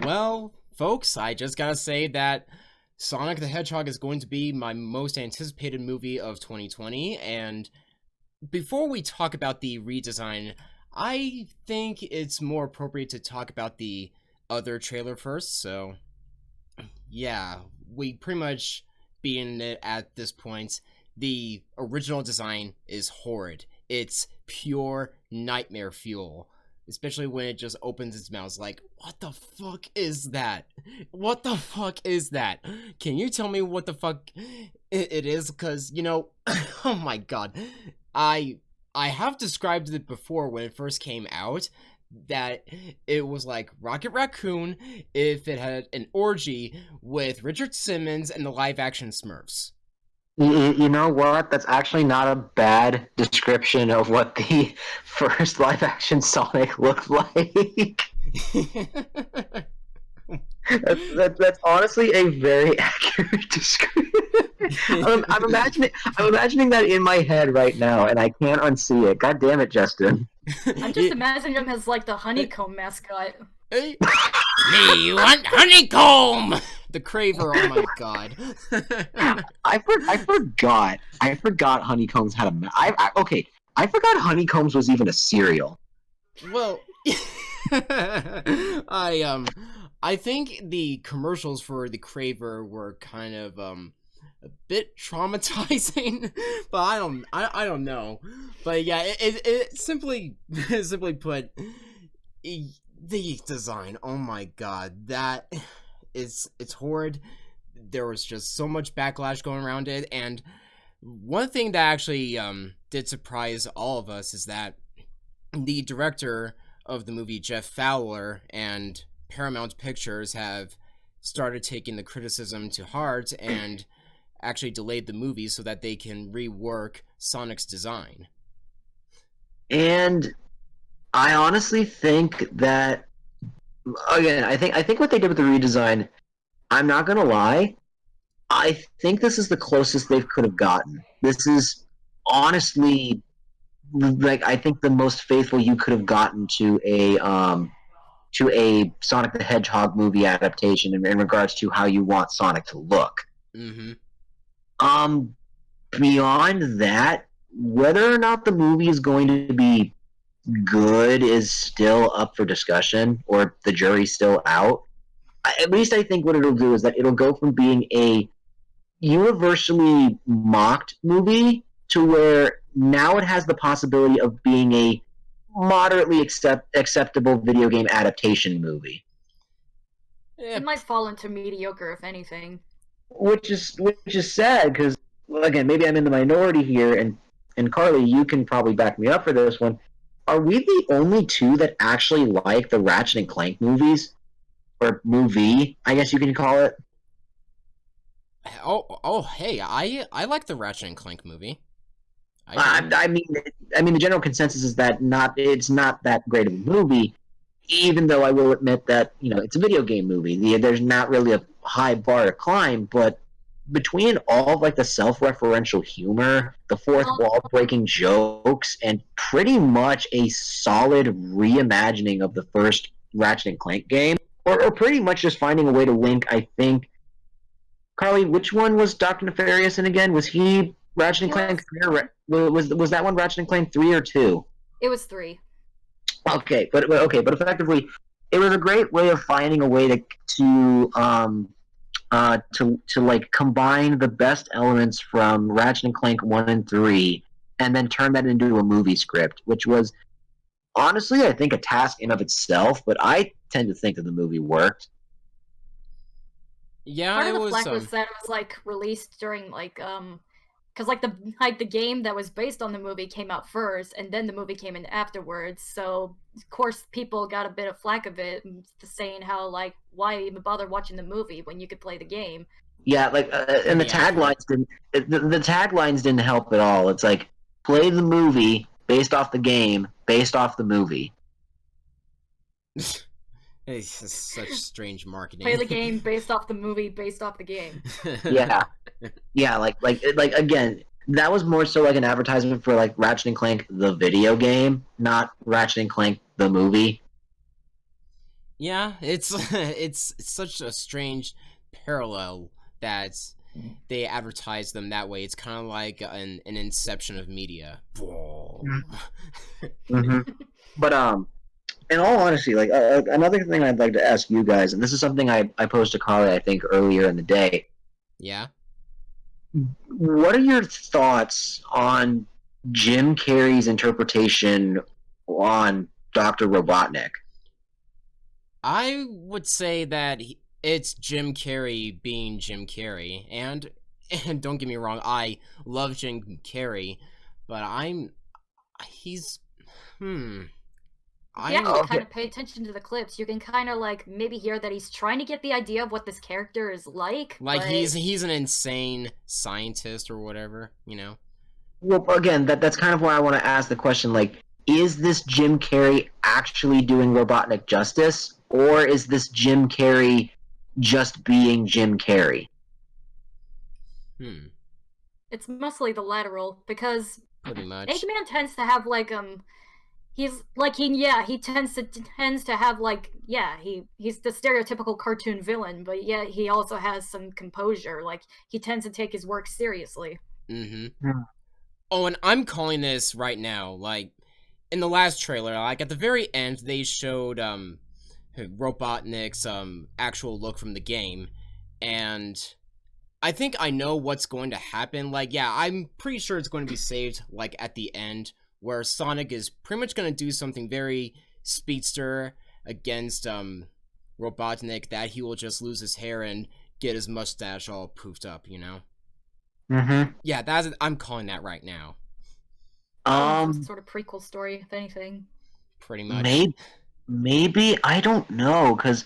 Well, folks, I just gotta say that Sonic the Hedgehog is going to be my most anticipated movie of 2020, and before we talk about the redesign, I think it's more appropriate to talk about the other trailer first, so yeah, we pretty much being it at this point. The original design is horrid. It's pure nightmare fuel. Especially when it just opens its mouth. It's like, what the fuck is that? What the fuck is that? Can you tell me what the fuck it is? Because, oh my god. I have described it before when it first came out, that it was like Rocket Raccoon if it had an orgy with Richard Simmons and the live-action Smurfs. You know what? That's actually not a bad description of what the first live-action Sonic looked like. That's honestly a very accurate description. I'm imagining that in my head right now, and I can't unsee it. God damn it, Justin. I'm just imagining him as like the honeycomb mascot. Me want honeycomb! The Craver, oh my god. I forgot Honeycombs had okay, I forgot Honeycombs was even a cereal. Well, I think the commercials for the Craver were kind of, a bit traumatizing, but I don't know. But yeah, it simply put, the design, oh my god, it's horrid. There was just so much backlash going around it, and one thing that actually did surprise all of us is that the director of the movie, Jeff Fowler, and Paramount Pictures have started taking the criticism to heart and actually delayed the movie so that they can rework Sonic's design. And I honestly think that, again, I think what they did with the redesign, I'm not gonna lie, I think this is the closest they could have gotten. This is honestly, like, I think the most faithful you could have gotten to a Sonic the Hedgehog movie adaptation in regards to how you want Sonic to look. Mm-hmm. Beyond that, whether or not the movie is going to be good is still up for discussion, or the jury's still out. At least I think what it'll do is that it'll go from being a universally mocked movie to where now it has the possibility of being a moderately acceptable video game adaptation movie. It might fall into mediocre, if anything. Which is sad, because, again, maybe I'm in the minority here, and Carly, you can probably back me up for this one. Are we the only two that actually like the Ratchet and Clank movies? Or movie, I guess you can call it. Hey, I like the Ratchet and Clank movie. I mean, the general consensus is that it's not that great of a movie, even though I will admit that, it's a video game movie. There's not really a high bar to climb, but between all of, like, the self-referential humor, the fourth wall breaking jokes, and pretty much a solid reimagining of the first Ratchet and Clank game, or pretty much just finding a way to link, I think. Carly, which one was Dr. Nefarious in again? Was he Ratchet and Clank 3, or was that one Ratchet and Clank 3 or 2? It was 3. Okay, but effectively, it was a great way of finding a way to like combine the best elements from Ratchet and Clank 1 and 3, and then turn that into a movie script, which was honestly, I think, a task in of itself, but I tend to think that the movie worked. Yeah, Part of it the was. flack was that it was like released during because the game that was based on the movie came out first, and then the movie came in afterwards. So of course people got a bit of flack of it, saying how, like, why even bother watching the movie when you could play the game. Yeah, like, and the taglines didn't. The taglines didn't help at all. It's like, play the movie based off the game, based off the movie. It's such strange marketing. Play the game based off the movie, based off the game. Yeah, like again, that was more so like an advertisement for, like, Ratchet and Clank the video game, not Ratchet and Clank the movie. Yeah, it's it's such a strange parallel that they advertise them that way. It's kind of like an inception of media. Mm-hmm. But in all honesty, like another thing I'd like to ask you guys, and this is something I posed to Carly, I think, earlier in the day. Yeah. What are your thoughts on Jim Carrey's interpretation on Dr. Robotnik? I would say that it's Jim Carrey being Jim Carrey, and don't get me wrong, I love Jim Carrey, but he's hmm If you actually I'm kind of pay attention to the clips, you can kind of like maybe hear that he's trying to get the idea of what this character is like, like but he's an insane scientist or whatever, you know. Well, again, that's kind of why I want to ask the question, like, is this Jim Carrey actually doing Robotnik justice, or is this Jim Carrey just being Jim Carrey? Hmm. it's mostly the lateral because Pretty much. Eggman tends to have like he's like he tends to have like he's the stereotypical cartoon villain, but yet he also has some composure. Like he tends to take his work seriously. Mm-hmm. Hmm. Oh, and I'm calling this right now. Like in the last trailer, like at the very end, they showed Robotnik's actual look from the game, and I think I know what's going to happen. Like, yeah, I'm pretty sure it's going to be saved, like, at the end, where Sonic is pretty much going to do something very speedster against, Robotnik, that he will just lose his hair and get his mustache all poofed up, you know? Mm-hmm. Yeah, I'm calling that right now. Probably some Um, sort of prequel story, if anything. Pretty much. maybe I don't know, because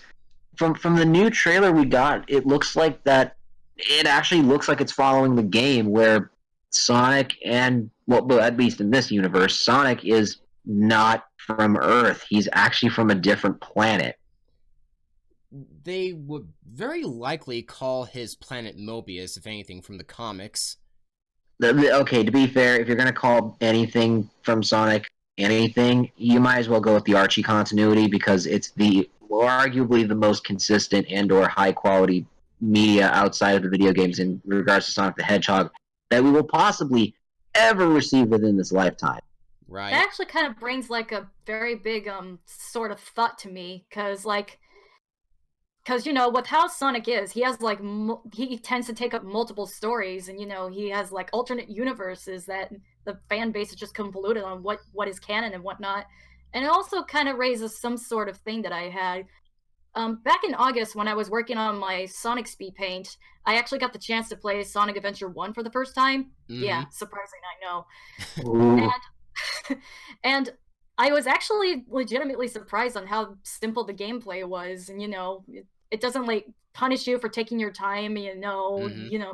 from the new trailer we got, it looks like that. It actually looks like it's following the game where Sonic and well, at least in this universe, Sonic is not from Earth. He's actually from a different planet. They would very likely call his planet Mobius, if anything, from the comics. Okay, to be fair, if you're gonna call anything from Sonic anything, you might as well go with the Archie continuity because it's the arguably the most consistent and/or high quality media outside of the video games in regards to Sonic the Hedgehog that we will possibly ever receive within this lifetime. That Right? actually kind of brings like a very big sort of thought to me, because you know with how Sonic is, he has like he tends to take up multiple stories, and you know he has like alternate universes that the fan base is just convoluted on what is canon and whatnot. And it also kind of raises some sort of thing that I had. Back in August, when I was working on my Sonic speed paint, I actually got the chance to play Sonic Adventure 1 for the first time. Yeah, Mm-hmm. surprising, I know. Ooh. And I was actually legitimately surprised on how simple the gameplay was, and you know, it doesn't like punish you for taking your time. Mm-hmm.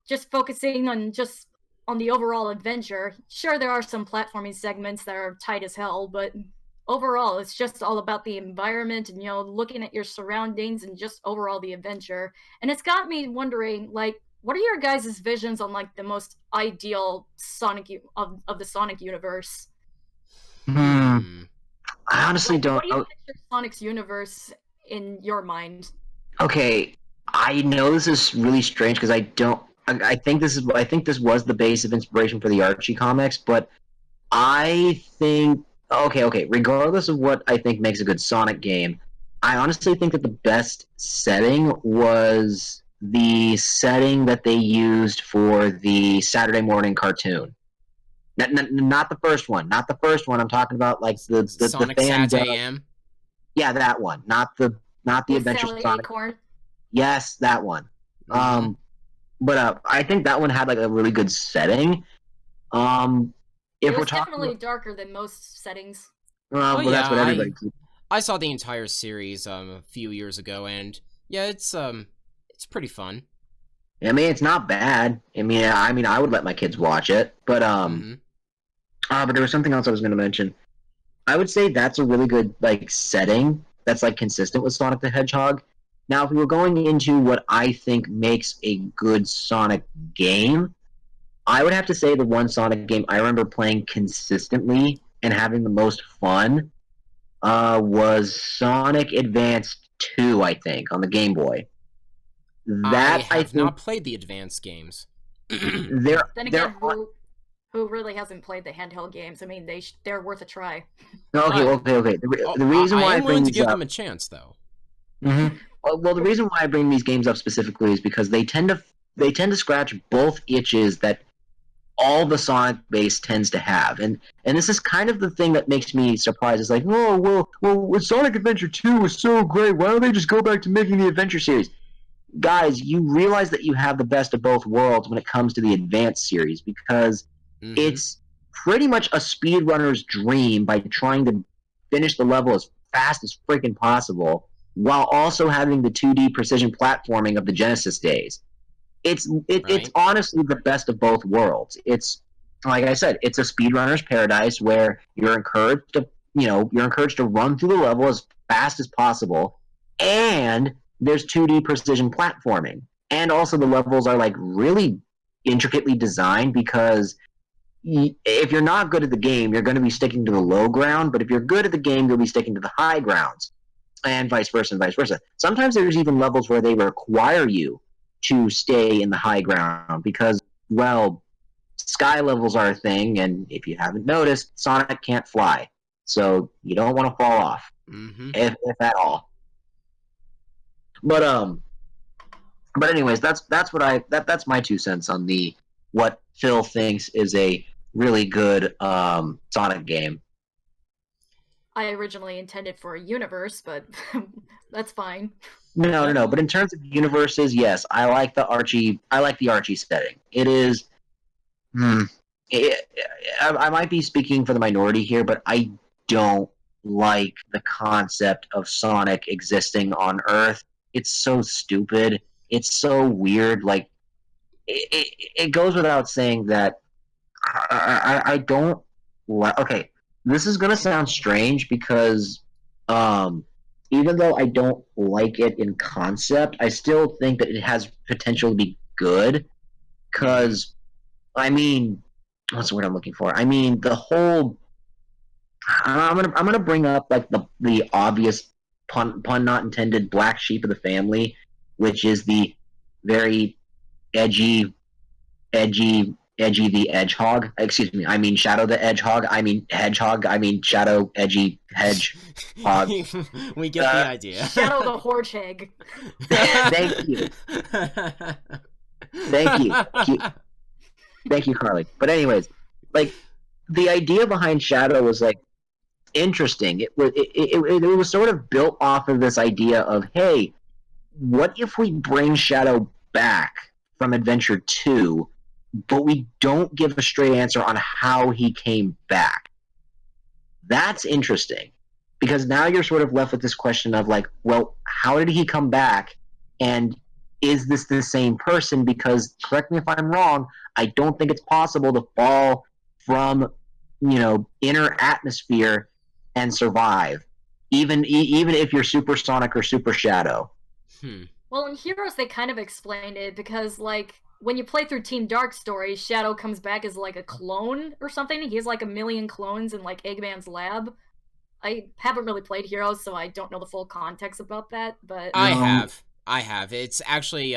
Just focusing on just on the overall adventure. Sure, there are some platforming segments that are tight as hell, but overall, it's just all about the environment and looking at your surroundings and just overall the adventure. And it's got me wondering, like, what are your guys' visions on like the most ideal of the Sonic universe? Hmm. Hmm. I honestly Like, what don't do you know. picture Sonic's universe in your mind? Okay, I know this is really strange because I don't. I think this was the base of inspiration for the Archie comics, but I think okay. Regardless of what I think makes a good Sonic game, I honestly think that the best setting was the setting that they used for the Saturday morning cartoon. Not the first one. Not the first one. I'm talking about like the Sonic fan Sat dub. AM. Yeah, that one. Not the With Adventures of Sally Sonic. Acorn? Yes, that one. Mm-hmm. Um, but I think that one had like a really good setting. Um, It if we're was talking, definitely darker than most settings. Oh well, yeah, that's what everybody. I saw the entire series a few years ago, and yeah, it's pretty fun. I mean, it's not bad. I mean, I would let my kids watch it, Mm-hmm. but there was something else I was going to mention. I would say that's a really good like setting that's like consistent with Sonic the Hedgehog. Now, if we were going into what I think makes a good Sonic game, I would have to say the one Sonic game I remember playing consistently and having the most fun was Sonic Advance 2, I think, on the Game Boy. I That I have think not played the advanced games. there Then there again, who really hasn't played the handheld games? I mean, they're worth a try. okay, I, okay. The reason I why I am bring willing to these give up. them a chance, though. Well, the reason why I bring these games up specifically is because they tend to scratch both itches that all the Sonic base tends to have, and this is kind of the thing that makes me surprised. It's like, oh well, Sonic Adventure 2 was so great. Why don't they just go back to making the Adventure series? Guys, you realize that you have the best of both worlds when it comes to the Advanced series because it's pretty much a speedrunner's dream by trying to finish the level as fast as freaking possible while also having the 2D precision platforming of the Genesis days. It's Right? honestly the best of both worlds. It's like I said, it's a speedrunner's paradise where you're encouraged to run through the level as fast as possible, and there's 2D precision platforming, and also the levels are like really intricately designed because if you're not good at the game, you're going to be sticking to the low ground, but if you're good at the game, you'll be sticking to the high grounds, and vice versa, and vice versa. Sometimes there's even levels where they require you to stay in the high ground because, well, sky levels are a thing, and if you haven't noticed, Sonic can't fly, so you don't want to fall off, if at all. But anyways, that's my 2 cents on the what Phil thinks is a really good Sonic game. I originally intended for a universe, but that's fine. No. But in terms of universes, yes, I like the Archie setting. It is. Hmm, I might be speaking for the minority here, but I don't like the concept of Sonic existing on Earth. It's so stupid. It's so weird. Like it goes without saying that I don't. Okay, this is gonna sound strange because um, even though I don't like it in concept, I still think that it has potential to be good. Because I mean, what's the word I'm looking for? I mean, the whole. I'm gonna bring up like the obvious pun not intended black sheep of the family, which is the very edgy edgy the Edgehog. Excuse me. I mean Shadow the Edgehog. I mean Hedgehog. I mean Shadow edgy Hedgehog. We get the idea. Shadow the Hedgehog. Thank you. Thank you. Thank you, Carly. But anyways, like the idea behind Shadow was like interesting. It was sort of built off of this idea of, hey, what if we bring Shadow back from Adventure 2, but we don't give a straight answer on how he came back? That's interesting. Because now you're sort of left with this question of like, well, how did he come back? And is this the same person? Because correct me if I'm wrong, I don't think it's possible to fall from, inner atmosphere and survive, even if you're Supersonic or Super Shadow. Well, in Heroes, they kind of explained it because, like, when you play through Team Dark story, Shadow comes back as like a clone or something. He has like a million clones in like Eggman's lab. I haven't really played Heroes, so I don't know the full context about that. But I have. It's actually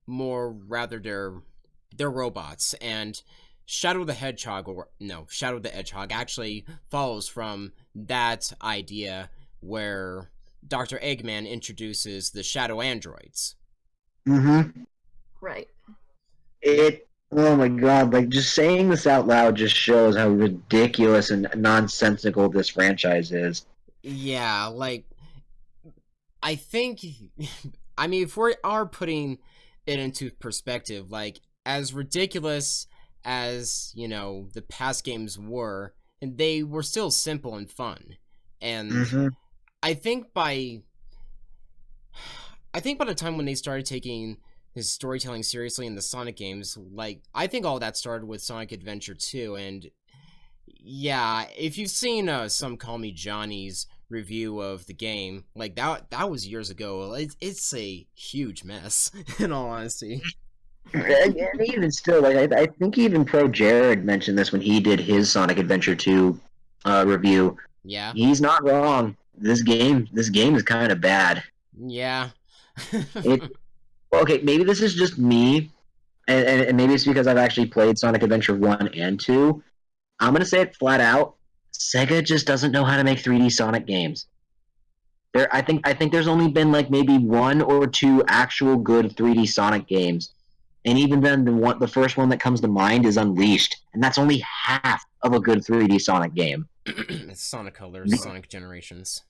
more rather they're robots, and Shadow the Hedgehog, or no, Shadow the Hedgehog actually follows from that idea where Dr. Eggman introduces the Shadow androids. Right. Oh my god, like just saying this out loud just shows how ridiculous and nonsensical this franchise is. Yeah, like I think I mean if we are putting it into perspective, like as ridiculous as, the past games were, and they were still simple and fun. And I think by the time when they started taking his storytelling seriously in the Sonic games, like I think all that started with Sonic Adventure 2. And yeah, if you've seen some Call Me Johnny's review of the game, like that was years ago. It's a huge mess, in all honesty. And even still, like I think even Pro Jared mentioned this when he did his Sonic Adventure 2 review. Yeah. He's not wrong. This game is kind of bad. Yeah. It okay, maybe this is just me, and maybe it's because I've actually played Sonic Adventure 1 and 2. I'm gonna say it flat out. Sega just doesn't know how to make 3D Sonic games. I think there's only been like maybe one or two actual good 3D Sonic games, and even then, the first one that comes to mind is Unleashed, and that's only half of a good 3D Sonic game. It's Sonic Colors, Sonic Generations.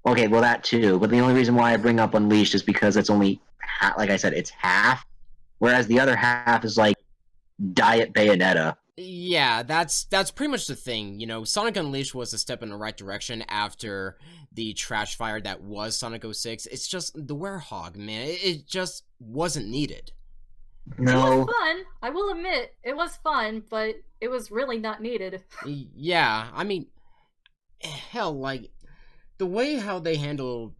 Okay, well that too, but the only reason why I bring up Unleashed is because it's only like I said, it's half, whereas the other half is like Diet Bayonetta. Yeah, that's pretty much the thing. You know, Sonic Unleashed was a step in the right direction after the trash fire that was Sonic 06. It's just the Werehog, man. It just wasn't needed. It was No, fun. I will admit, it was fun, but it was really not needed. Yeah, I mean, hell, like the way how they handle,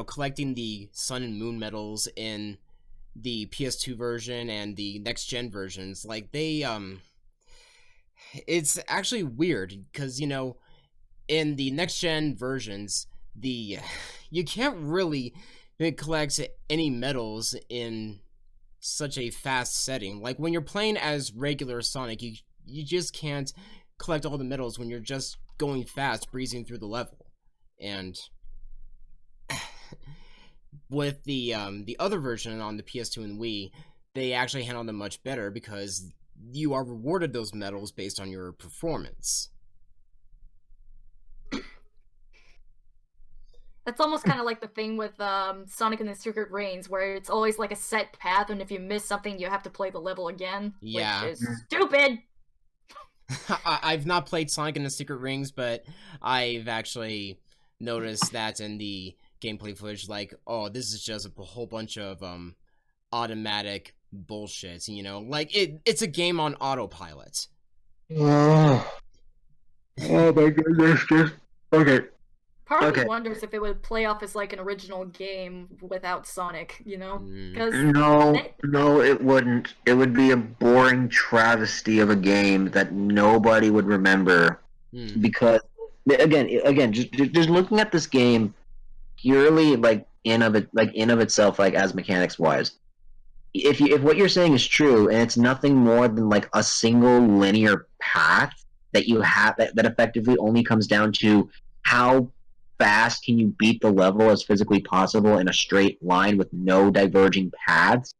collecting the Sun and Moon medals in the PS2 version and the next gen versions, like it's actually weird because in the next gen versions, the you can't really collect any medals in such a fast setting. Like when you're playing as regular Sonic, you just can't collect all the medals when you're just going fast, breezing through the level. And with the other version on the PS2 and Wii, they actually handle them much better because you are rewarded those medals based on your performance. That's almost kind of like the thing with Sonic and the Secret Rings, where it's always like a set path, and if you miss something, you have to play the level again, Yeah. which is stupid. I've not played Sonic and the Secret Rings, but I've actually noticed that in the gameplay footage, like, oh, this is just a whole bunch of automatic bullshit. Like it's a game on autopilot. oh my goodness, okay. Part of Okay. me wonders if it would play off as like an original game without Sonic, because No, it wouldn't. It would be a boring travesty of a game that nobody would remember because again, just looking at this game purely like in of itself, like as mechanics wise. If what you're saying is true and it's nothing more than like a single linear path that you have that effectively only comes down to how fast can you beat the level as physically possible in a straight line with no diverging paths,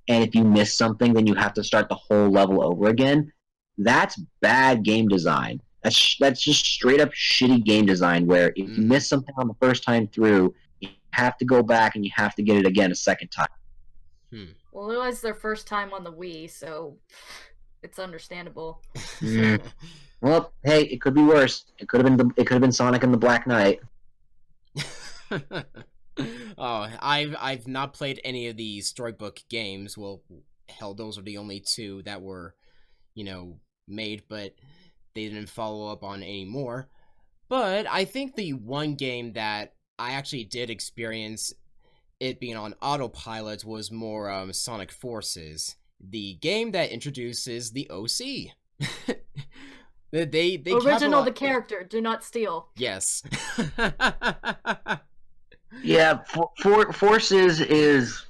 and if you miss something then you have to start the whole level over again, that's bad game design. That's just straight up shitty game design where if you miss something on the first time through, you have to go back and you have to get it again a second time. Well, it was their first time on the Wii, so it's understandable. Well, hey, it could be worse. It could have been Sonic and the Black Knight. Oh, I've not played any of the storybook games. Well, hell, those are the only two that were, made, but they didn't follow up on any more. But I think the one game that I actually did experience it being on autopilot was more Sonic Forces, the game that introduces the OC. they Original the character, do not steal. Yes. Yeah, Forces is,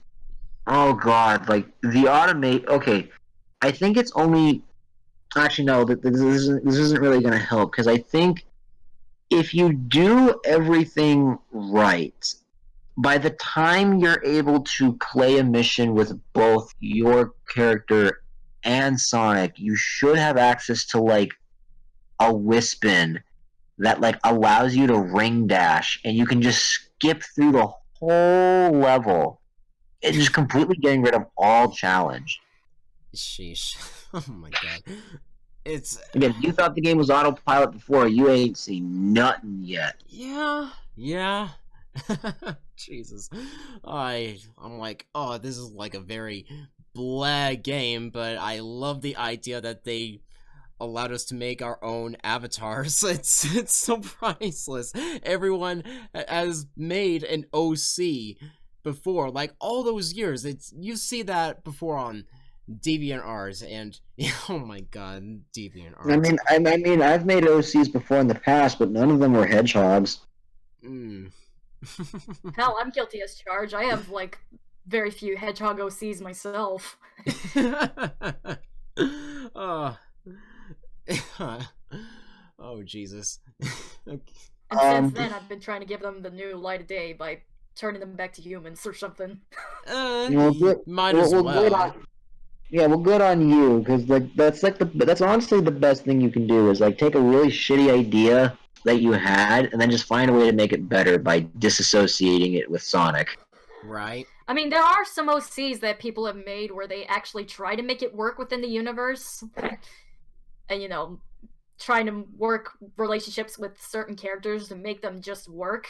oh god, like the automate. Okay, I think it's only actually no. This isn't really going to help because I think if you do everything right, by the time you're able to play a mission with both your character and Sonic, you should have access to like a Wispin that like allows you to ring dash, and you can just skip through the whole level. It's just completely getting rid of all challenge. Sheesh. Oh my god. It's again, you thought the game was autopilot before, you ain't seen nothing yet. Yeah. Jesus. I'm like, oh, this is like a very blah game, but I love the idea that they allowed us to make our own avatars. It's so priceless. Everyone has made an OC before, like all those years. You see that before on DeviantArts, and oh my god, DeviantArts. I mean, I've made OCs before in the past, but none of them were hedgehogs. Mm. Hell, I'm guilty as charged. I have like very few hedgehog OCs myself. Oh. Oh Jesus. Okay. And since then, I've been trying to give them the new light of day by turning them back to humans or something. Might as well. Yeah, well, good on you, because that's honestly the best thing you can do is like take a really shitty idea that you had and then just find a way to make it better by disassociating it with Sonic. Right. I mean, there are some OCs that people have made where they actually try to make it work within the universe, and trying to work relationships with certain characters to make them just work.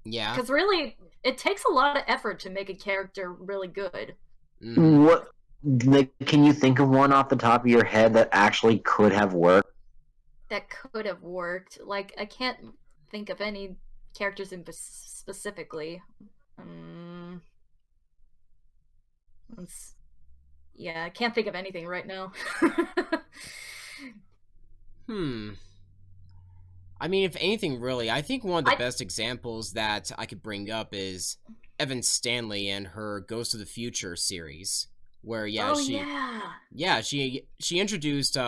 Yeah. Because really, it takes a lot of effort to make a character really good. Mm. What? Like, can you think of one off the top of your head that actually could have worked? That could have worked. Like, I can't think of any characters in specifically. Yeah, I can't think of anything right now. I mean, if anything, really, I think one of the best examples that I could bring up is Evan Stanley and her Ghost of the Future series, where she introduced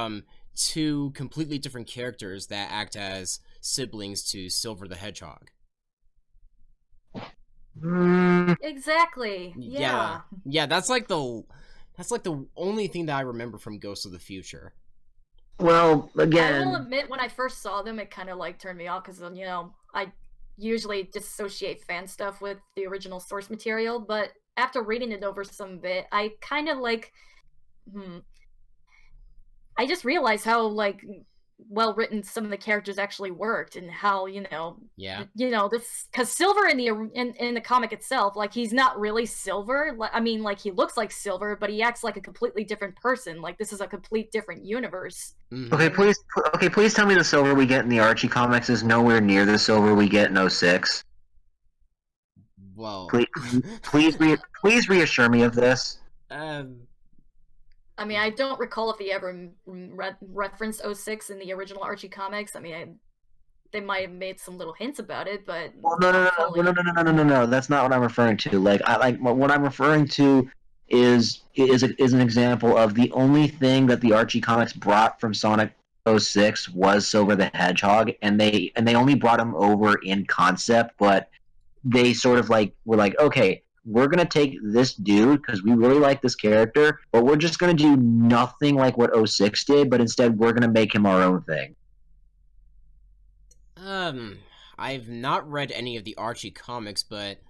two completely different characters that act as siblings to Silver the Hedgehog. Exactly. Yeah. Yeah, that's like the only thing that I remember from Ghost of the Future. Well, again, I will admit, when I first saw them, it kind of like turned me off because I usually dissociate fan stuff with the original source material, but after reading it over some bit, I kind of like I just realized how like well written some of the characters actually worked, and how this, because Silver in the comic itself, like, he's not really Silver. I mean, like, he looks like Silver, but he acts like a completely different person. Like, this is a complete different universe. Mm-hmm. Please tell me the Silver we get in the Archie comics is nowhere near the Silver we get in 06. Well, please reassure me of this. I mean, I don't recall if they ever referenced 06 in the original Archie comics. I mean, they might have made some little hints about it, but no. That's not what I'm referring to. What I'm referring to is an example of the only thing that the Archie comics brought from Sonic 06 was Silver the Hedgehog, and they only brought him over in concept, but they sort of were like, okay, we're going to take this dude because we really like this character, but we're just going to do nothing like what 06 did, but instead we're going to make him our own thing. I've not read any of the Archie comics, but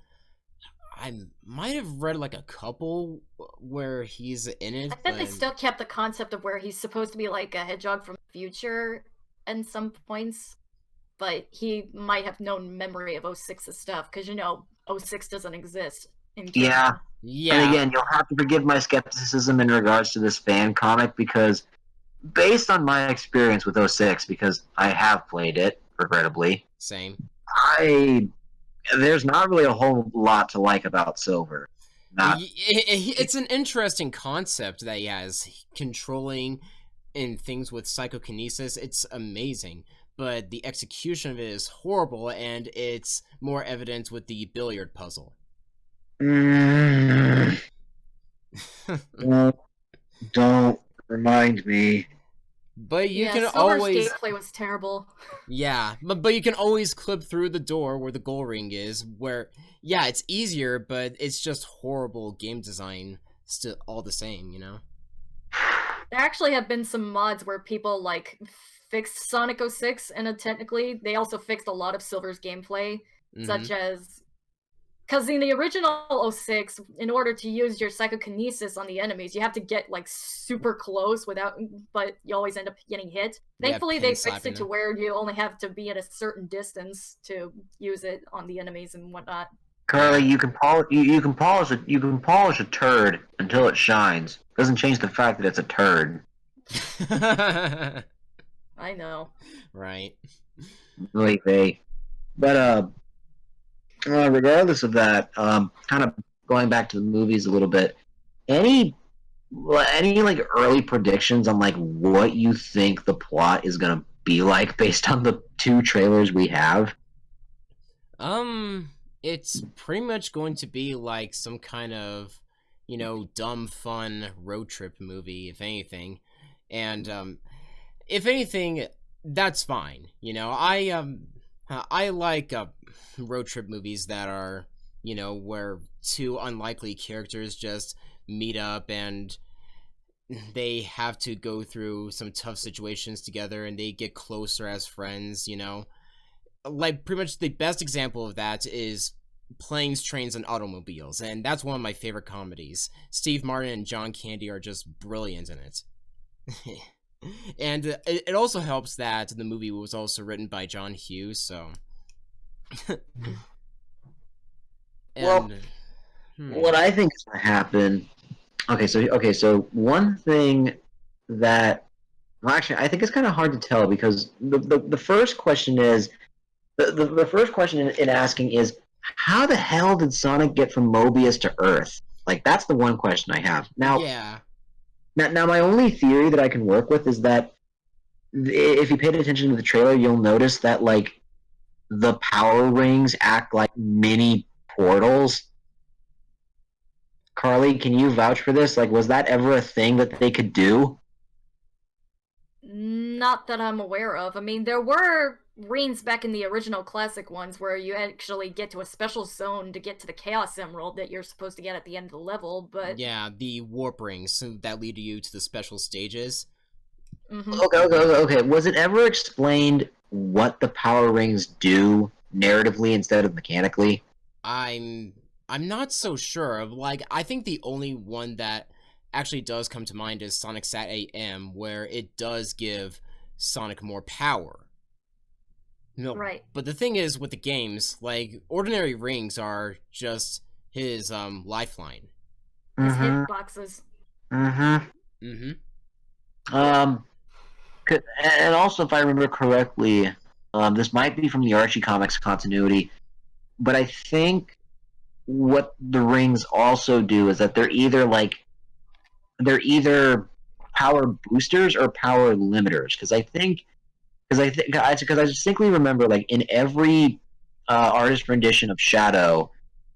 I might have read like a couple where he's in it. I bet they still kept the concept of where he's supposed to be like a hedgehog from the future in some points, but he might have no memory of 06's stuff, because 06 doesn't exist. Yeah. And again, you'll have to forgive my skepticism in regards to this fan comic, because based on my experience with 06, because I have played it, regrettably. Same. There's not really a whole lot to like about Silver. It's an interesting concept that he has, controlling in things with psychokinesis. It's amazing, but the execution of it is horrible, and it's more evident with the billiard puzzle. Don't remind me. But you can Silver's always gameplay was terrible. Yeah, but you can always clip through the door where the goal ring is, where it's easier, but it's just horrible game design still all the same, There actually have been some mods where people fixed Sonic 06, and technically they also fixed a lot of Silver's gameplay, such as, because in the original 06, in order to use your psychokinesis on the enemies, you have to get super close but you always end up getting hit. Thankfully, they fixed it to where you only have to be at a certain distance to use it on the enemies and whatnot. Carly, you can polish a turd until it shines. Doesn't change the fact that it's a turd. I know. Right. But regardless of that, kind of going back to the movies a little bit, any any like early predictions on like what you think the plot is gonna be like based on the two trailers we have? Um, it's pretty much going to be like some kind of, dumb fun road trip movie, if anything. And if anything, that's fine. I like road trip movies that are, where two unlikely characters just meet up and they have to go through some tough situations together and they get closer as friends. Like, pretty much the best example of that is Planes, Trains, and Automobiles, and that's one of my favorite comedies. Steve Martin and John Candy are just brilliant in it. And it also helps that the movie was also written by John Hughes, so. Well, And what I think is gonna happen. Okay, so one thing that, well, actually, I think it's kind of hard to tell because the first question is the first question in asking is how the hell did Sonic get from Mobius to Earth? Like that's the one question I have. Now, yeah. now my only theory that I can work with is that if you paid attention to the trailer, you'll notice that like the power rings act like mini portals. Carly, can you vouch for this? Like, was that ever a thing that they could do? Not that I'm aware of. I mean, there were rings back in the original classic ones where you actually get to a special zone to get to the Chaos Emerald that you're supposed to get at the end of the level, but Yeah, the warp rings that lead you to the special stages. Okay. Was it ever explained what the power rings do narratively instead of mechanically? I'm I'm not so sure. Like, I think the only one that actually does come to mind is Sonic Sat AM, where it does give Sonic more power. No, right. but the thing is with the games, like, ordinary rings are just his lifeline. His Mm-hmm. hitboxes. Mm-hmm. Mm-hmm. Um, and also, if I remember correctly, this might be from the Archie comics continuity, but I think what the rings also do is that they're either power boosters or power limiters. Because I distinctly remember like in every artist rendition of Shadow,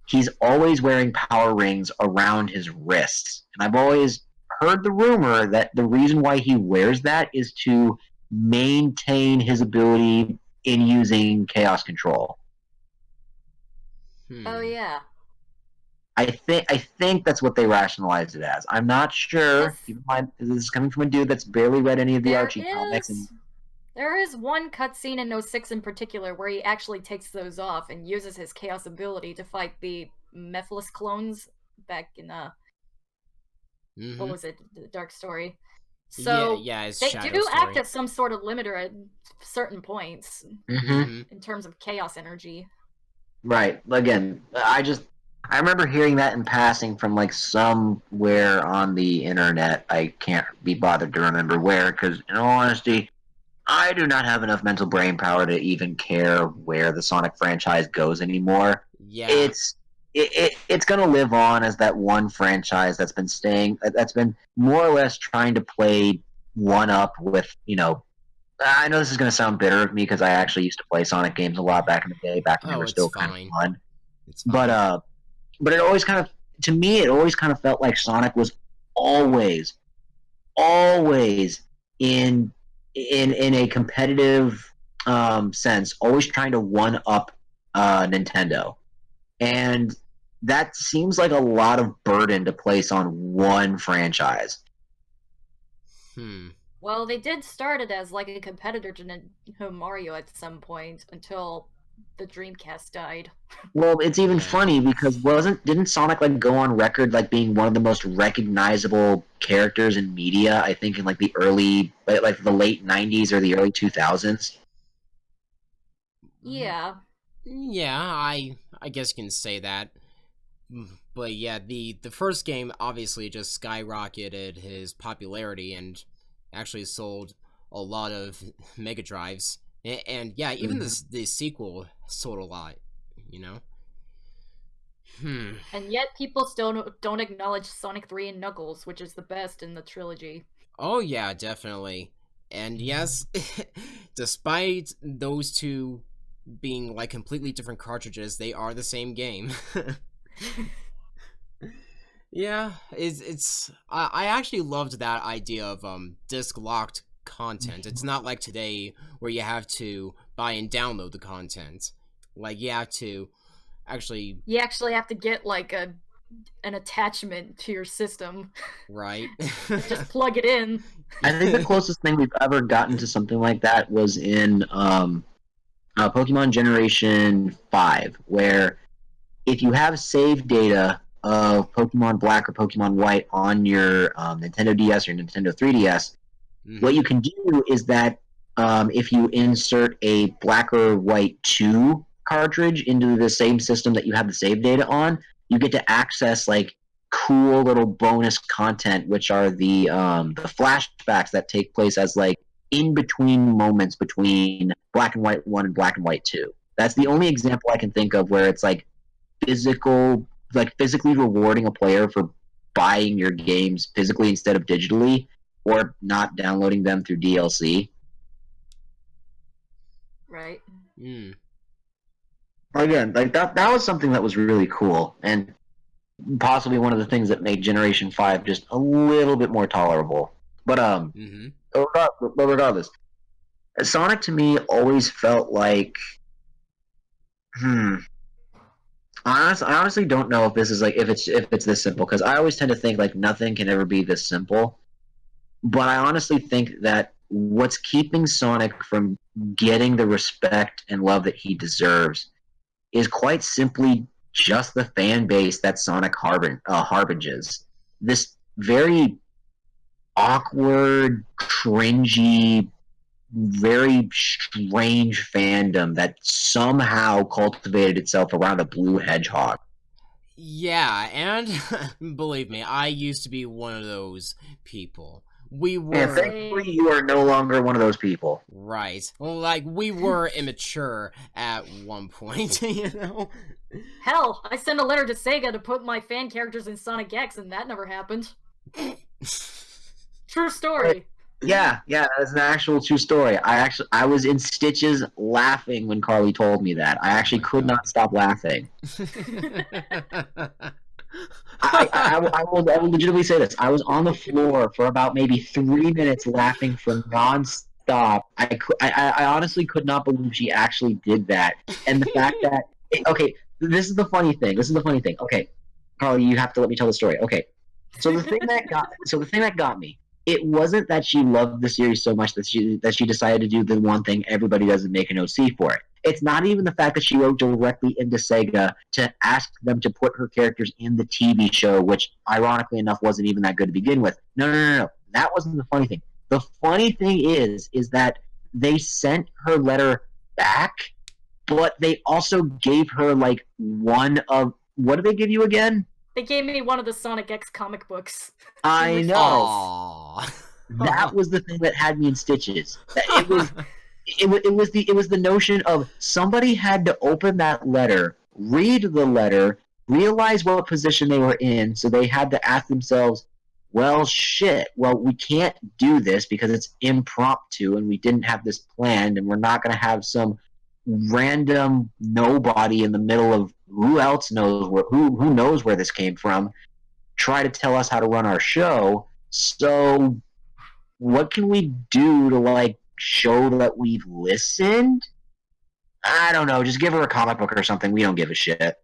he's always wearing power rings around his wrists, and I've always heard the rumor that the reason why he wears that is to maintain his ability in using chaos control. Oh Hmm. yeah. I think that's what they rationalized it as. I'm not sure. Yes, Keep in mind, this is coming from a dude that's barely read any of the there Archie comics, and is there is one cutscene in '06 in particular where he actually takes those off and uses his chaos ability to fight the Mephiles clones back in what Mm-hmm. was it, the Dark Story. Yeah, So yeah, it's they do Shadow act Story. as some sort of limiter at certain points mm-hmm. Mm-hmm. in terms of chaos energy. Right. Again, I remember hearing that in passing from like somewhere on the internet. I can't be bothered to remember where, because in all honesty, I do not have enough mental brain power to even care where the Sonic franchise goes anymore. Yeah. It's gonna live on as that one franchise that's been more or less trying to play one up with, I know this is going to sound bitter of me because I actually used to play Sonic games a lot back in the day, back when they Oh, were it's still kind of fine. fun. It's But fine. but it always kind of, to me, it always kind of felt like Sonic was always, always in in a competitive sense, always trying to one up Nintendo, and that seems like a lot of burden to place on one franchise. Hmm. Well, they did start it as like a competitor to Nintendo Mario at some point until the Dreamcast died. Well, it's even Yeah. funny because didn't Sonic like go on record like being one of the most recognizable characters in media? I think in like like the late '90s or the early 2000s. Yeah. Yeah, I guess you can say that. But yeah, the first game obviously just skyrocketed his popularity and actually sold a lot of Mega Drives. And yeah, even Mm-hmm. the sequel sold a lot, you know? And yet people still don't acknowledge Sonic 3 and Knuckles, which is the best in the trilogy. Oh yeah, definitely. And yes, despite those two being like completely different cartridges, they are the same game. Yeah, I actually loved that idea of disc locked content. It's not like today where you have to buy and download the content. Like you have to actually You actually have to get like an attachment to your system. right. Just plug it in. I think the closest thing we've ever gotten to something like that was in Pokemon Generation 5, where if you have save data of Pokemon Black or Pokemon White on your Nintendo DS or Nintendo 3DS, what you can do is that if you insert a Black or White 2 cartridge into the same system that you have the save data on, you get to access like cool little bonus content, which are the flashbacks that take place as like in between moments between Black and White 1 and Black and White 2. That's the only example I can think of where it's like physically rewarding a player for buying your games physically instead of digitally, or not downloading them through DLC. Right. Again, like that was something that was really cool, and possibly one of the things that made Generation 5 just a little bit more tolerable. But regardless, Sonic to me always felt like I honestly don't know if this is like if it's this simple, because I always tend to think like nothing can ever be this simple. But I honestly think that what's keeping Sonic from getting the respect and love that he deserves is quite simply just the fan base that Sonic harbinges. This very awkward, cringy, very strange fandom that somehow cultivated itself around a blue hedgehog. Yeah, and believe me, I used to be one of those people. We were. And thankfully, you are no longer one of those people. Right. Well, like, we were immature at one point, you know? Hell, I sent a letter to Sega to put my fan characters in Sonic X, and that never happened. True story. Yeah, that's an actual true story. I was in stitches laughing when Carly told me that. I actually could not stop laughing. I will legitimately say this. I was on the floor for about maybe 3 minutes laughing for nonstop. I honestly could not believe she actually did that. And the fact that okay, this is the funny thing. Okay, Carly, you have to let me tell the story. Okay, so the thing that got me. It wasn't that she loved the series so much that she decided to do the one thing everybody does and make an OC for it. It's not even the fact that she wrote directly into Sega to ask them to put her characters in the TV show, which ironically enough wasn't even that good to begin with. No. That wasn't the funny thing. The funny thing is that they sent her letter back, but they also gave her like one of, what did they give you again? They gave me one of the Sonic X comic books. I know. Aww. That was the thing that had me in stitches. It was the notion of somebody had to open that letter, read the letter, realize what position they were in, so they had to ask themselves, well, shit, we can't do this because it's impromptu and we didn't have this planned, and we're not going to have some random nobody in the middle of who else knows who knows where this came from try to tell us how to run our show. So what can we do to like show that we've listened? I don't know, just give her a comic book or something. We don't give a shit.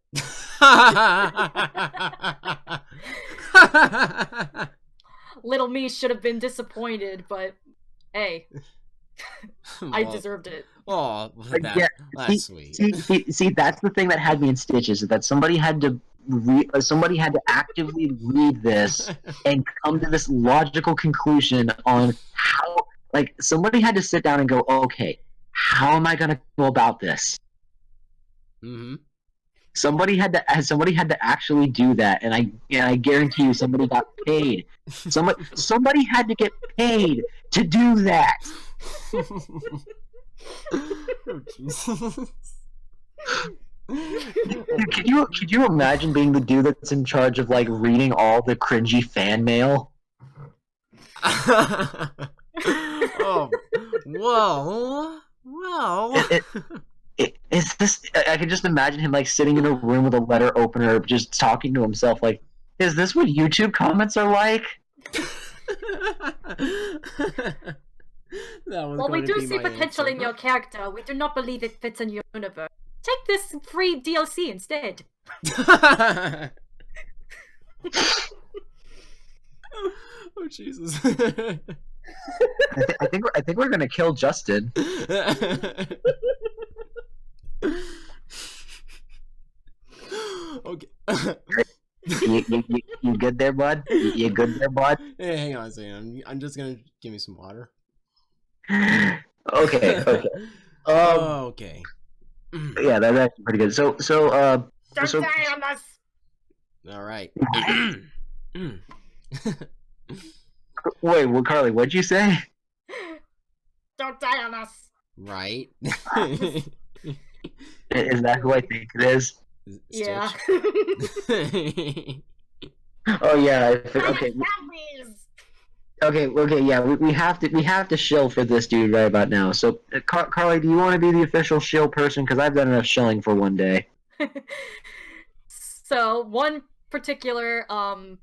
Little me should have been disappointed, but hey, I deserved it. Oh, that's sweet. See, that's the thing that had me in stitches, is that somebody had to actively read this and come to this logical conclusion on how, like, somebody had to sit down and go, okay, how am I going to go about this? Mm-hmm. Somebody had to actually do that, and I guarantee you somebody got paid. Somebody had to get paid to do that. Oh, Jesus. Dude, could you imagine being the dude that's in charge of like reading all the cringy fan mail? Oh, well. Is this? I can just imagine him like sitting in a room with a letter opener, just talking to himself. Like, is this what YouTube comments are like? Well, we do see potential in your character. We do not believe it fits in your universe. Take this free DLC instead. Oh Jesus! I think we're gonna kill Justin. Okay. You good there, bud? You good there, bud? Hey, hang on a second. I'm just gonna give me some water. Okay. Okay. Yeah, that's actually pretty good. So Don't die on us. All right. Wait, well, Carly, what'd you say? Don't die on us. Right. Is that who I think it is? Yeah. Oh yeah. Okay. Okay. Yeah, we have to shill for this dude right about now. So, Carly, do you want to be the official shill person? Because I've done enough shilling for one day. So one particular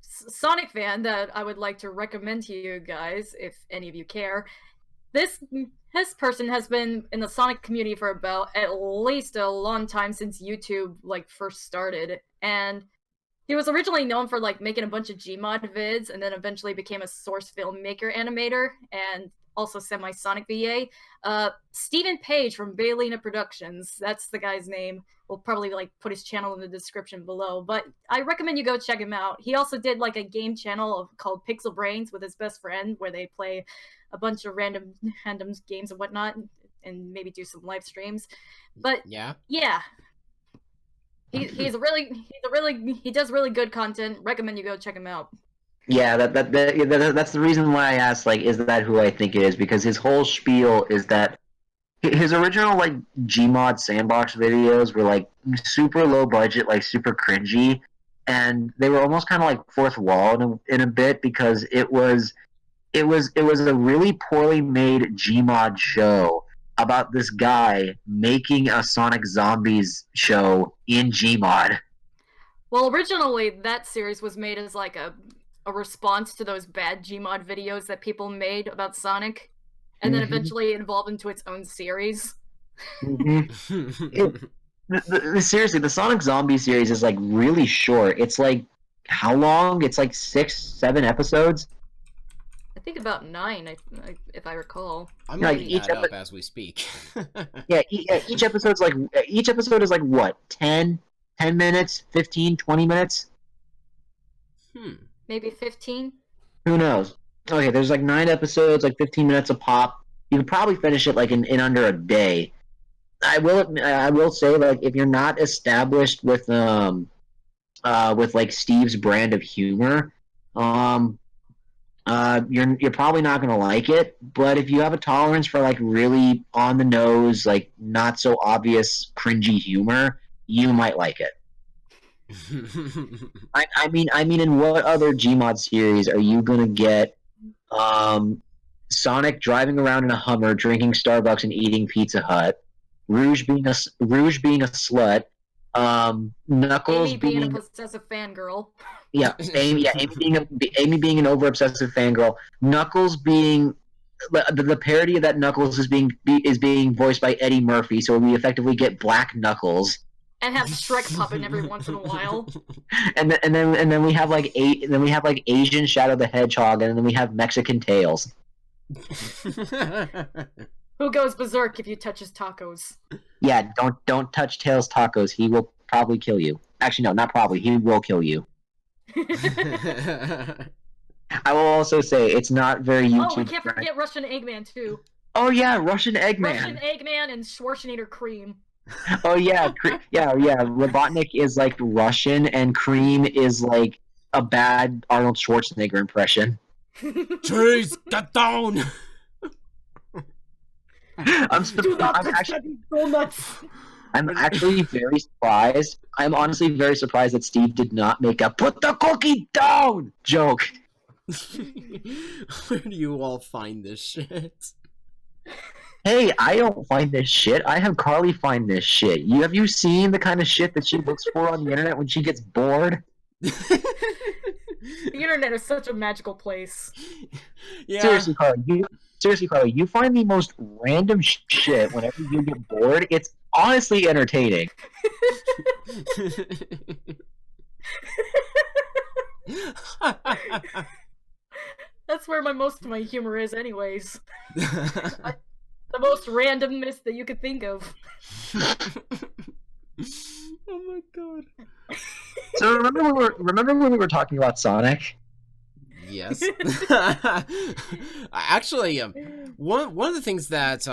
Sonic fan that I would like to recommend to you guys, if any of you care. This person has been in the Sonic community for about at least a long time, since YouTube like first started, and he was originally known for like making a bunch of Gmod vids, and then eventually became a source filmmaker animator and also semi-Sonic VA. Stephen Page from Baylina Productions, that's the guy's name. We'll probably like put his channel in the description below, but I recommend you go check him out. He also did like a game channel called Pixel Brains with his best friend, where they play a bunch of random games and whatnot, and maybe do some live streams. But yeah. He does really good content. Recommend you go check him out. Yeah, that's the reason why I asked, like, is that who I think it is? Because his whole spiel is that his original like Gmod sandbox videos were like super low budget, like super cringy, and they were almost kind of like fourth wall in a bit, because it was a really poorly made Gmod show about this guy making a Sonic Zombies show in Gmod. Well, originally that series was made as like a response to those bad Gmod videos that people made about Sonic, and then eventually it evolved into its own series. Seriously, the Sonic Zombie series is like really short. It's like, how long? It's like 6-7 episodes. I think about 9, if I recall. I'm looking that up as we speak. Yeah, each episode is like what, 10 minutes, 15, 20 minutes? Maybe 15? Who knows? Okay, there's like 9 episodes, like 15 minutes a pop. You could probably finish it like in under a day. I will say, like, if you're not established with like Steve's brand of humor, you're probably not gonna like it. But if you have a tolerance for like really on the nose, like not so obvious cringy humor, you might like it. I mean, in what other Gmod series are you gonna get Sonic driving around in a Hummer, drinking Starbucks and eating Pizza Hut, Rouge being a slut, Knuckles Amy being a possessive fangirl. Yeah, Amy being an over obsessive fangirl, Knuckles being the parody of that Knuckles is being voiced by Eddie Murphy, so we effectively get Black Knuckles. And have Shrek pop in every once in a while. and then we have like Asian Shadow the Hedgehog, and then we have Mexican Tails. Who goes berserk if you touch his tacos? Yeah, don't touch Tails' tacos. He will probably kill you. Actually, no, not probably. He will kill you. I will also say it's not very YouTube. Oh, we can't forget Russian Eggman too. Oh yeah, Russian Eggman. Russian Eggman and Schwarzenegger Cream. Oh yeah, yeah. Robotnik is like Russian, and Cream is like a bad Arnold Schwarzenegger impression. Cheese, get down! I'm actually. I'm actually very surprised. I'm honestly very surprised that Steve did not make a "put the cookie down" joke. Where do you all find this shit? Hey, I don't find this shit. I have Carly find this shit. Have you seen the kind of shit that she looks for on the internet when she gets bored? The internet is such a magical place. Yeah. Seriously, Carly, you find the most random shit whenever you get bored. It's honestly entertaining. That's where most of my humor is, anyways. The most randomness that you could think of. Oh my god. So remember when we were talking about Sonic? Yes. Actually, one of the things that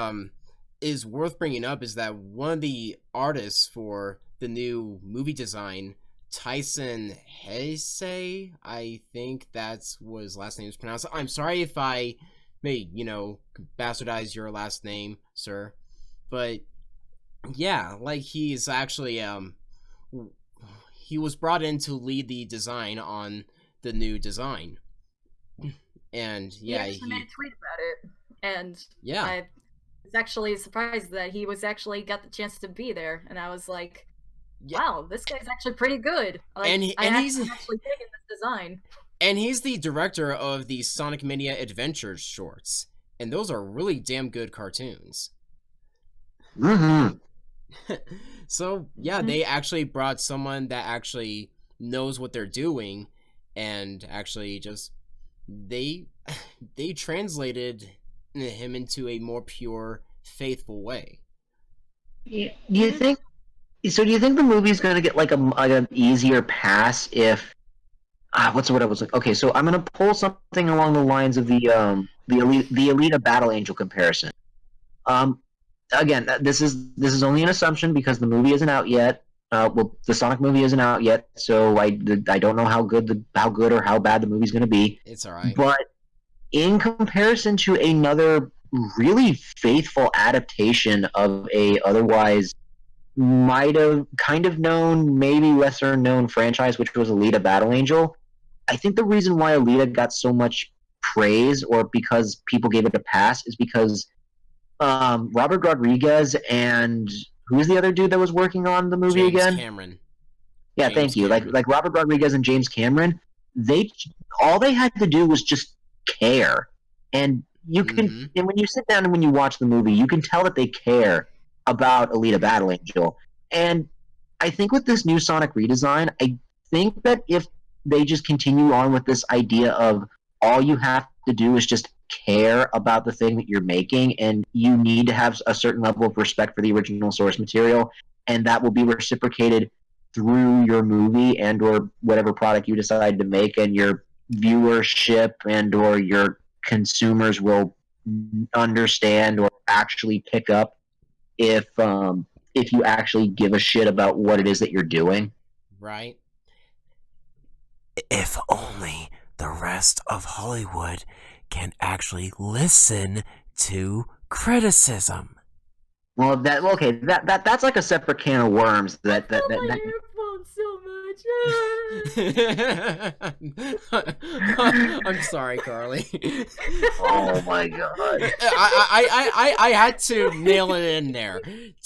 is worth bringing up is that one of the artists for the new movie design, Tyson Hesse, I think that's what his last name is pronounced. I'm sorry if I may, bastardize your last name, sir. But yeah, like he's actually he was brought in to lead the design on the new design. And yeah, he made a tweet about it, and yeah, I was actually surprised that he was actually got the chance to be there, and I was like, wow, this guy's actually pretty good. Like, and he's actually taking this design. And he's the director of the Sonic Mania Adventures shorts, and those are really damn good cartoons. Mm-hmm. So yeah, they actually brought someone that actually knows what they're doing, and actually just they translated him into a more pure, faithful way. Do you think? So do you think the movie's going to get like an easier pass if? What's the word I was like? Okay, so I'm going to pull something along the lines of the Alita Battle Angel comparison. Again, this is only an assumption because the movie isn't out yet. Well, the Sonic movie isn't out yet, so I don't know how good or how bad the movie's going to be. It's all right. But in comparison to another really faithful adaptation of a otherwise might have kind of known, maybe lesser known franchise, which was Alita Battle Angel, I think the reason why Alita got so much praise, or because people gave it a pass, is because Robert Rodriguez and who's the other dude that was working on the movie again? Cameron. Yeah, thank you. Like Robert Rodriguez and James Cameron, all they had to do was just care, and you can. And when you sit down and when you watch the movie, you can tell that they care about Alita Battle Angel. And I think with this new Sonic redesign, I think that if they just continue on with this idea of all you have to do is just care about the thing that you're making, and you need to have a certain level of respect for the original source material, and that will be reciprocated through your movie and or whatever product you decide to make, and your viewership and or your consumers will understand or actually pick up if you actually give a shit about what it is that you're doing. Right. If only the rest of Hollywood can actually listen to criticism. Well, that's like a separate can of worms. My earphones so much. I'm sorry, Carly. Oh my god! I had to nail it in there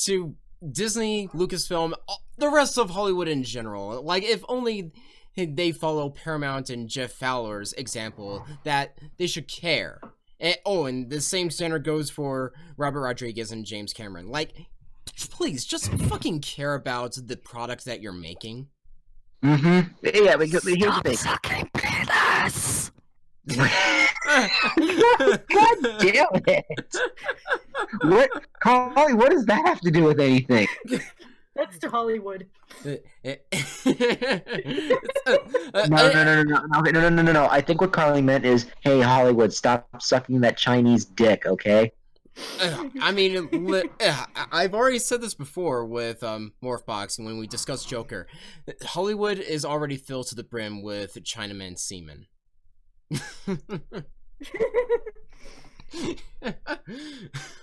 to Disney, Lucasfilm, the rest of Hollywood in general. Like, if only they follow Paramount and Jeff Fowler's example, that they should care. And the same standard goes for Robert Rodriguez and James Cameron. Like, please, just fucking care about the product that you're making. Mm-hmm. Yeah, but here's the thing. Sucking penis! God damn it! What, Carly? What does that have to do with anything? That's to Hollywood. No. I think what Carly meant is, hey, Hollywood, stop sucking that Chinese dick, okay? I mean, I've already said this before with Morphbox when we discussed Joker. Hollywood is already filled to the brim with Chinaman semen.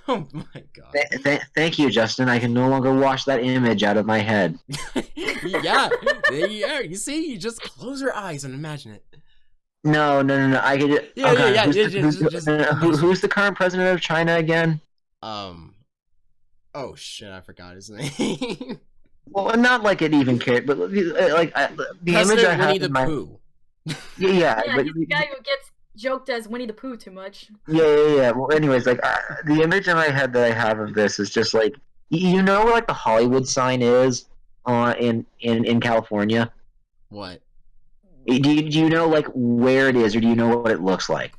Oh my god. Thank you, Justin. I can no longer wash that image out of my head. Yeah, yeah. You see, you just close your eyes and imagine it. No. I could. Yeah, Oh god, yeah. Just imagine. who's the current president of China again? Oh shit, I forgot his name. Well, not like it even cared, but like the image I President have Winnie the in my Pooh. yeah, Yeah, but he's the guy who gets joked as Winnie the Pooh too much. yeah. Well, anyways, like the image in my head that I have of this is just like you know where like the Hollywood sign is in California. What? Do you know like where it is, or do you know what it looks like?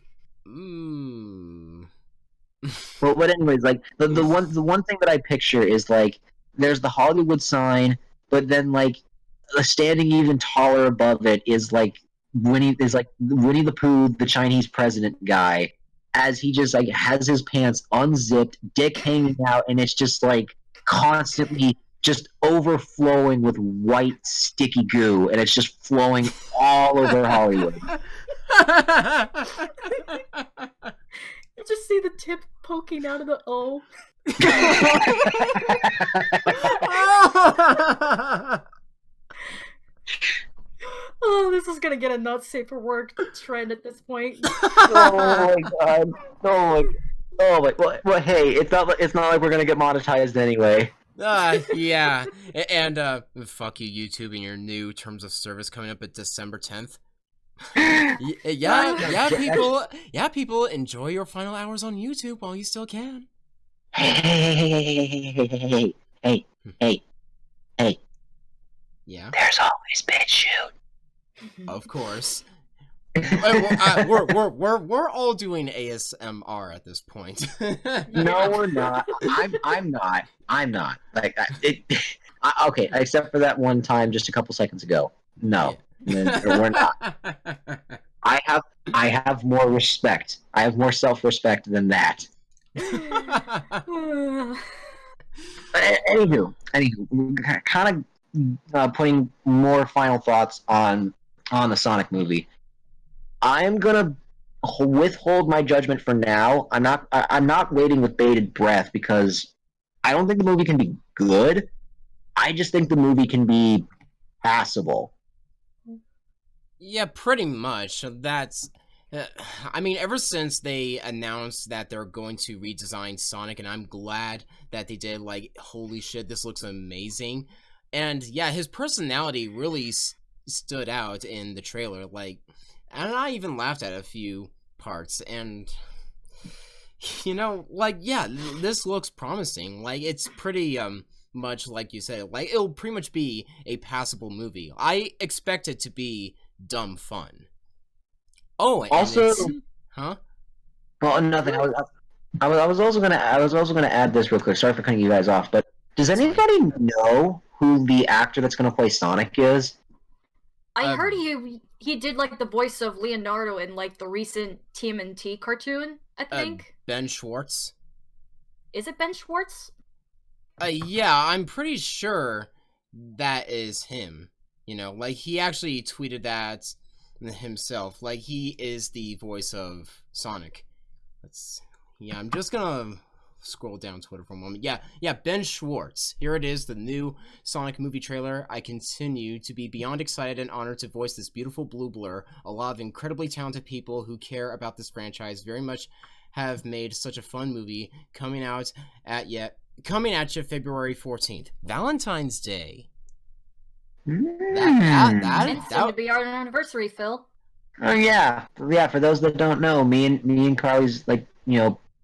Mm. Well, but anyways, like the one thing that I picture is like there's the Hollywood sign, but then like standing even taller above it is like Winnie the Pooh, the Chinese president guy, as he just like has his pants unzipped, dick hanging out, and it's just like constantly just overflowing with white sticky goo, and it's just flowing all over Hollywood. You just see the tip poking out of the O. Oh, this is gonna get a not safe for work trend at this point. Oh my god! Oh my! Well, hey, it's not like we're gonna get monetized anyway. Yeah, and fuck you, YouTube, and your new terms of service coming up at December 10th. Yeah, people, enjoy your final hours on YouTube while you still can. Hey! Yeah, There's always bitch shoot. of course. We're all doing ASMR at this point. No, we're not. I'm not. Like, okay, except for that one time just a couple seconds ago. No, we're not. I have more respect. I have more self-respect than that. Anywho, kind of putting more final thoughts on the Sonic movie. I'm gonna withhold my judgment for now. I'm not waiting with bated breath because I don't think the movie can be good. I just think the movie can be passable. Yeah, pretty much. That's. I mean, ever since they announced that they're going to redesign Sonic, and I'm glad that they did, like, holy shit, this looks amazing. And yeah, his personality really stood out in the trailer, like, and I even laughed at a few parts, and, you know, like, yeah, this looks promising. Like, it's pretty, much like you said, like, it'll pretty much be a passable movie. I expect it to be dumb fun. Oh, and Also, huh? well, nothing. I was also gonna add this real quick. Sorry for cutting you guys off, but does That's anybody know who the actor that's gonna play Sonic is? I heard he did like the voice of Leonardo in like the recent TMNT cartoon, I think. Ben Schwartz. Is it Ben Schwartz? Yeah, I'm pretty sure that is him. You know, like, he actually tweeted that himself. Like, he is the voice of Sonic. Yeah, I'm just gonna scroll down Twitter for a moment. Yeah, Ben Schwartz. Here it is, the new Sonic movie trailer. I continue to be beyond excited and honored to voice this beautiful blue blur. A lot of incredibly talented people who care about this franchise very much have made such a fun movie coming at you February 14th. Valentine's Day. And soon to be our anniversary, Phil. Oh yeah. For those that don't know, me and Carly's like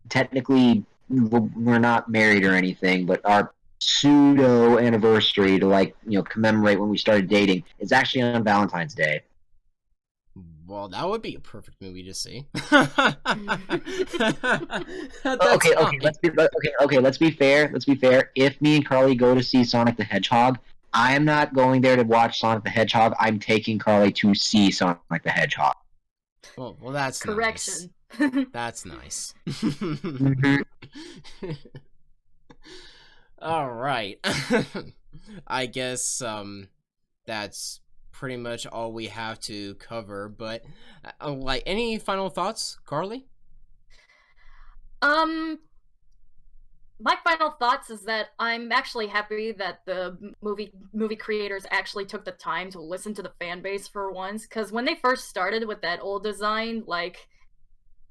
technically we're not married or anything, but our pseudo anniversary to commemorate when we started dating is actually on Valentine's Day. Well, that would be a perfect movie to see. Okay. Let's be fair. If me and Carly go to see Sonic the Hedgehog, I am not going there to watch Sonic the Hedgehog. I'm taking Carly to see Sonic the Hedgehog. Well, that's correction. Nice. That's nice. All right. I guess that's pretty much all we have to cover. But like, any final thoughts, Carly? My final thoughts is that I'm actually happy that the movie creators actually took the time to listen to the fan base for once. Because when they first started with that old design, like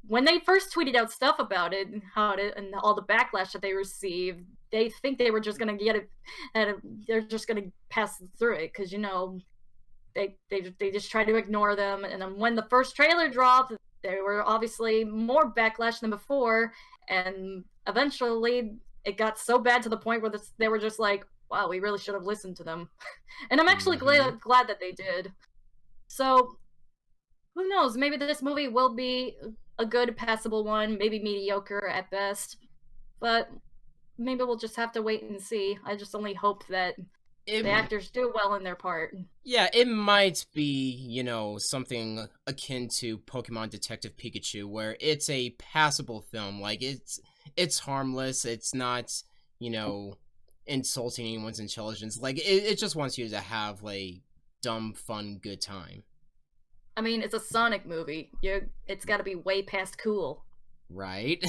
when they first tweeted out stuff about it and and all the backlash that they received, they think they were just gonna get it, and they're just gonna pass through it because they just try to ignore them. And then when the first trailer dropped, there were obviously more backlash than before, and eventually it got so bad to the point where they were just like, "Wow, we really should have listened to them." And I'm actually glad that they did. So who knows? Maybe this movie will be a good, passable one, maybe mediocre at best. But maybe we'll just have to wait and see. I just only hope that the actors do well in their part. Yeah, it might be, something akin to Pokemon Detective Pikachu, where it's a passable film. Like, it's harmless, it's not, insulting anyone's intelligence. Like, it just wants you to have, like, dumb, fun, good time. I mean, it's a Sonic movie. It's got to be way past cool. Right?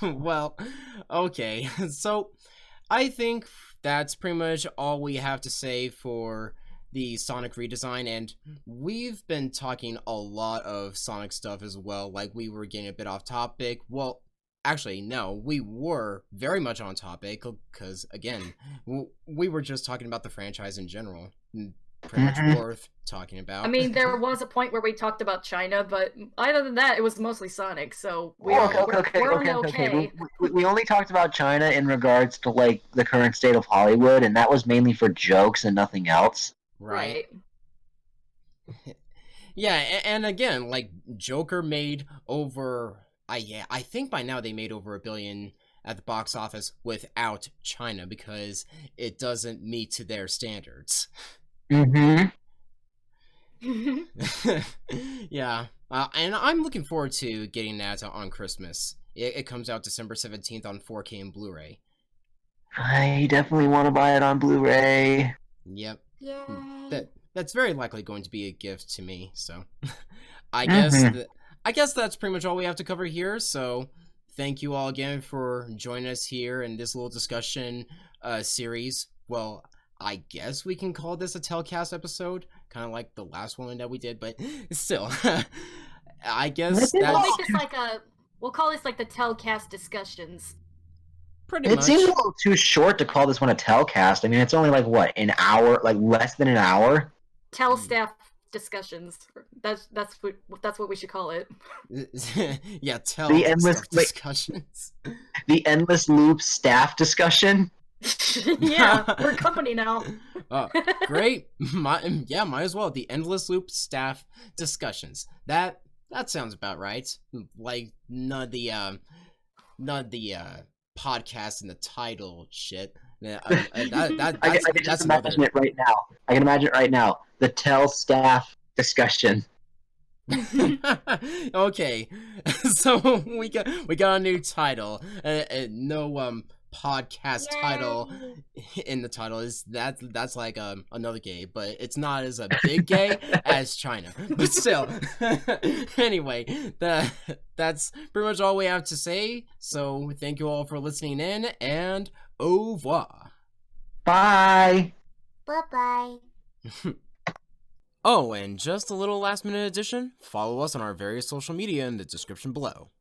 Well, okay. So, I think that's pretty much all we have to say for the Sonic redesign, and we've been talking a lot of Sonic stuff as well. Like, we were getting a bit off topic. Well, actually, no, we were very much on topic, because, again, we were just talking about the franchise in general. Pretty much worth talking about. I mean, there was a point where we talked about China, but other than that, it was mostly Sonic, so we're okay. We only talked about China in regards to, like, the current state of Hollywood, and that was mainly for jokes and nothing else. Right. Yeah, and again, like, Joker made over... I think by now they made over $1 billion at the box office without China, because it doesn't meet to their standards. Mm-hmm. Yeah, and I'm looking forward to getting that on Christmas. It comes out December 17th on 4K and Blu-ray. I definitely want to buy it on Blu-ray. Yep. Yay. That's very likely going to be a gift to me, so I guess that's pretty much all we have to cover here. So thank you all again for joining us here in this little discussion series. Well, I guess we can call this a TELcast episode, kind of like the last one that we did, but still, I guess we'll call this like the TELcast Discussions. Pretty much. It seems a little too short to call this one a TELcast. I mean, it's only like, what, an hour? Like, less than an hour? TEL Staff Discussions. That's what we should call it. Yeah, TEL the endless Discussions. The endless loop staff discussion. Yeah, we're a company now. Great. Might as well. The endless loop staff discussions. That sounds about right. Like none of the podcast in the title shit. I can imagine it right now. I can imagine it right now. The TEL Staff Discussion. Okay, so we got a new title. No podcast title in the title is that's like another gay, but it's not as a big gay as China, but still. Anyway, that's pretty much all we have to say, so thank you all for listening in, and au revoir. Bye bye. Oh, and just a little last minute addition, follow us on our various social media in the description below.